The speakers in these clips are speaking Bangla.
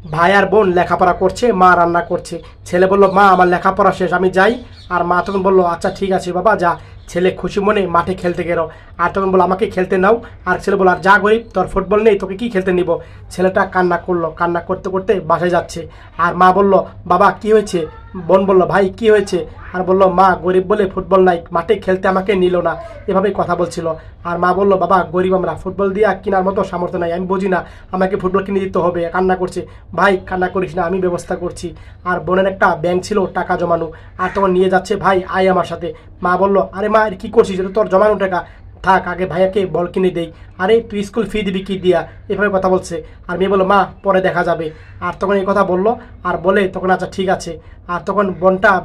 ভাই আর বোন লেখাপড়া করছে, মা রান্না করছে। ছেলে বলল মা আমার লেখাপড়া শেষ, আমি যাই। আর মা তখন বলল আচ্ছা ঠিক আছে বাবা যা। ছেলে খুশি মনে মাঠে খেলতে গেল। আর তখন বললো আমাকে খেলতে নাও। আর ছেলে বলল আর যা গরিব, তোর ফুটবল নেই, তোকে কি খেলতে নিব। ছেলেটা কান্না করলো, কান্না করতে করতে বাসায় যাচ্ছে। আর মা বলল বাবা কি হয়েছে। বোন বলল ভাই কি হয়েছে। আর বলল মা গরিব বলে ফুটবল নাই, মাঠে খেলতে আমাকে নিল না। এভাবেই কথা বলছিল। আর মা বলল বাবা গরিব আমরা, ফুটবল দিয়ে কেনার মতো সামর্থ্য নাই, আমি বুঝি না, আমাকে ফুটবল কিনে দিতে হবে। কান্না করছে। ভাই কান্না করিস না, আমি ব্যবস্থা করছি। আর বোনের একটা ব্যাংক ছিল টাকা জমানো। আর তখন নিয়ে যাচ্ছে ভাই আয় আমার সাথে। মা বলল আরে মা কি করছিস, এটা তোর জমানো টাকা, থাক আগে ভাইয়াকে বল কিনে দেই। আরে তুই স্কুল ফি দিবি কি দিয়া, এভাবে কথা বলছে। আর মেয়ে বললো মা পরে দেখা যাবে। আর তখন এই কথা বললো। আর বলে তখন আচ্ছা ঠিক আছে। আর তখন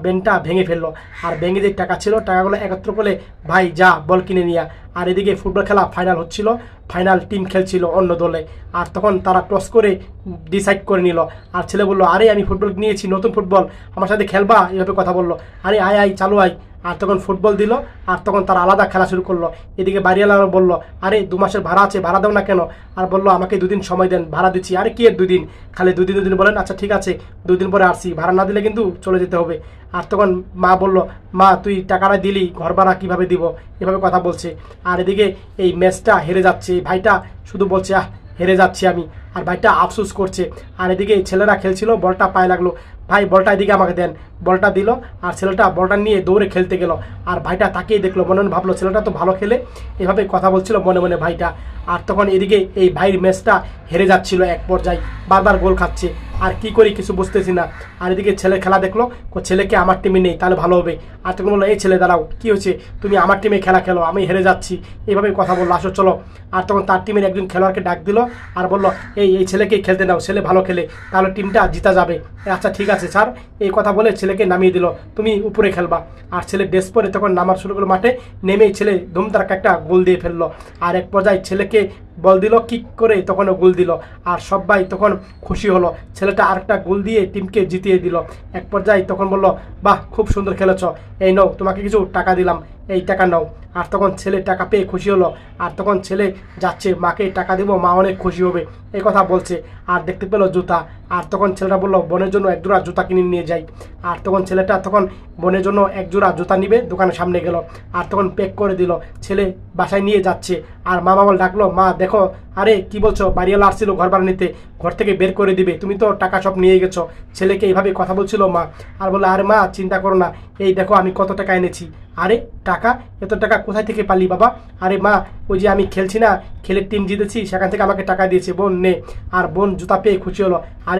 বেনটা ভেঙে ফেললো। আর ভেঙে যে টাকা ছিল টাকাগুলো একত্র করে ভাই যা বল কিনে নিয়া। আর এদিকে ফুটবল খেলা ফাইনাল হচ্ছিল, ফাইনাল টিম খেলছিল অন্য দলে। আর তখন তারা টস করে ডিসাইড করে নিল। আর ছেলে বললো আরে আমি ফুটবল নিয়েছি, নতুন ফুটবল, আমার সাথে খেলবা, এভাবে কথা বললো। আরে আয় আয় চালু আয়। আর তখন ফুটবল দিল। আর তখন তারা আলাদা খেলা শুরু করলো। এদিকে বাড়িওয়ালা বললো আরে 2 মাসের ভাড়া আছে, ভাড়া দাও না কেন। আর বললো আমাকে 2 দিন সময় দেন, ভাড়া দিচ্ছি। আরে কি এর 2 দিন, খালি 2 দিন বলেন। আচ্ছা ঠিক আছে 2 দিন পরে আসছি, ভাড়া না দিলে কিন্তু চলে যেতে হবে। আর তখন মা বললো মা তুই টাকাটা দিলি, ঘর ভাড়া কীভাবে দিব, এভাবে কথা বলছে। আর এদিকে এই ম্যাচটা হেরে যাচ্ছে, এই ভাইটা শুধু বলছে হেরে যাচ্ছি আমি। আর ভাইটা আফসোস করছে। আর এদিকে ছেলেরা খেলছিল, বলটা পায়ে লাগলো। ভাই বলটা এদিকে আমাকে দেন। বলটা দিল। আর ছেলেটা বলটা নিয়ে দৌড়ে খেলতে গেল। আর ভাইটা তাকিয়ে দেখলো, মনে মনে ভাবলো ছেলেটা তো ভালো খেলে, এভাবে কথা বলছিল মনে মনে ভাইটা। আর তখন এদিকে এই ভাইয়ের ম্যাচটা হেরে যাচ্ছিল এক পর্যায়ে, বারবার গোল খাচ্ছে। আর কি করি কিছু বুঝতেছি না। আর এদিকে ছেলে খেলা দেখলো, ছেলেকে আমার টিমে নেই তাহলে ভালো হবে। আর তখন বললো এই ছেলে দাঁড়াও, কি হয়েছে, তুমি আমার টিমে খেলা খেলো, আমি হেরে যাচ্ছি, এইভাবে কথা বললো, আসো চলো। আর তখন তার টিমের একজন খেলোয়াড়কে ডাক দিল। আর বললো এই ছেলেকে খেলতে নাও, ছেলে ভালো খেলে, তাহলে টিমটা জিতা যাবে। আচ্ছা ঠিক আছে স্যার, এই কথা বলে ছেলেকে নামিয়ে দিল, তুমি উপরে খেলবা। আর ছেলে ড্রেস পরে তখন নামার শুরু করলো মাঠে। নেমেই ছেলে ধুমধারাক্কা একটা গোল দিয়ে ফেললো। আর এক পর্যায়ে ছেলেকে বল দিল কিক করে, তখনও গোল দিল। আর সবাই তখন খুশি হলো, ছেলেটা আরেকটা গোল দিয়ে টিমকে জিতিয়ে দিল। এক পর্যায়ে তখন বললো বাহ খুব সুন্দর খেলেছ, এই নাও তোমাকে কিছু টাকা দিলাম, এই টাকা নাও। আর তখন ছেলে টাকা পেয়ে খুশি হলো। আর তখন ছেলে যাচ্ছে, মাকে টাকা দেবো, মা অনেক খুশি হবে, এই কথা বলছে। আর দেখতে পেলো জুতা। আর তখন ছেলেটা বললো বোনের জন্য এক জোড়া জুতা কিনে নিয়ে যাই। আর তখন ছেলেটা তখন বোনের জন্য এক জোড়া জুতা নিবে দোকানের সামনে গেল। আর তখন প্যাক করে দিল, ছেলে বাসায় নিয়ে যাচ্ছে। আর মা বাবা ডাকলো, মা দেখো, আরে কি বলছো, বাড়িওয়ালা আসছিল ঘর ভাড়া নিতে, ঘর থেকে বের করে দিবে, তুমি তো টাকা সব নিয়ে গেছো। ছেলেকে এইভাবে কথা বলছিল মা। আর বললো আরে মা চিন্তা করো না, এই দেখো আমি কত টাকা এনেছি। আরে টাকা, এত টাকা কোথায় থেকে পালি বাবা। আরে মা ওই যে আমি খেলছি না, খেলে টিম জিতেছি, সেখান থেকে আমাকে টাকা দিয়েছে, বোন নে। আর বোন জুতা পেয়ে খুশি হলো। আর